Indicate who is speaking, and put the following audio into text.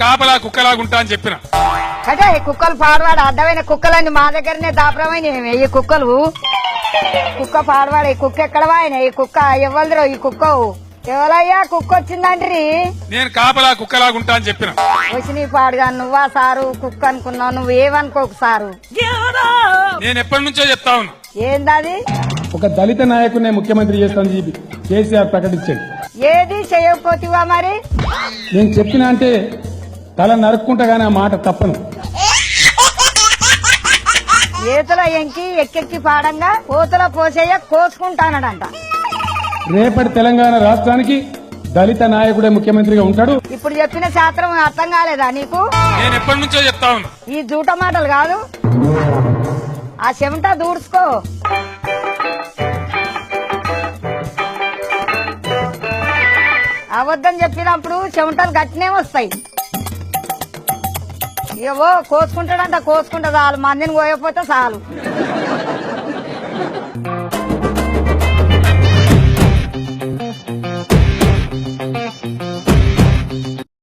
Speaker 1: కాపలా కుక్కలాగుంటా అని చెప్పిన.
Speaker 2: అంటే కుక్కలు పాడవాడు అడ్డమైన కుక్కలన్నీ మా దగ్గరనే దాపరమైన ఈ కుక్కలు కుక్క పాడవాడు. ఈ కుక్క ఎక్కడ వాయన ఈ కుక్క ఎవరిదిరో ఈ కుక్క ఎవరయ్యా కుక్క వచ్చిందండ్రి.
Speaker 1: నేను కాపలా కుక్కలాగుంటా అని చెప్పిన.
Speaker 2: వచ్చి నీ పాడుగా నువ్వా సారు కుక్క అనుకున్నావు, నువ్వు ఏమనుకోకు సారు.
Speaker 1: నేను ఎప్పటి నుంచో చెప్తా ఉన్నా.
Speaker 2: ఏందది?
Speaker 3: ఒక దళిత నాయకుడినే ముఖ్యమంత్రి చేస్తానని చెప్పి కేసీఆర్ ప్రకటించాడు.
Speaker 2: ఏది చేయకపోతివా మరి?
Speaker 3: నేను చెప్పినా అంటే తల నరుక్కుంటా గానీ ఆ మాట తప్పను.
Speaker 2: ఏతుల ఎంకి ఎక్కెక్కి పాడంగా కోతుల పోసేయ కోసుకుంటానడంట.
Speaker 3: రేపటి తెలంగాణ రాష్ట్రానికి దళిత నాయకుడే ముఖ్యమంత్రిగా ఉంటాడు.
Speaker 2: ఇప్పుడు చెప్పిన శాస్త్రం అర్థం కాలేదా నీకు?
Speaker 1: నేను ఎప్పటి నుంచో చెప్తా ఉన్నా.
Speaker 2: ఈ జూట మాటలు కాదు, ఆ చెమట దూడ్చుకో. అబద్ధం చెప్పినప్పుడు చెమటలు గట్టినే వస్తాయి. ఏవో కోసుకుంటాడంట, కోసుకుంటా చాలు, మందిని కోయకపోతే చాలు.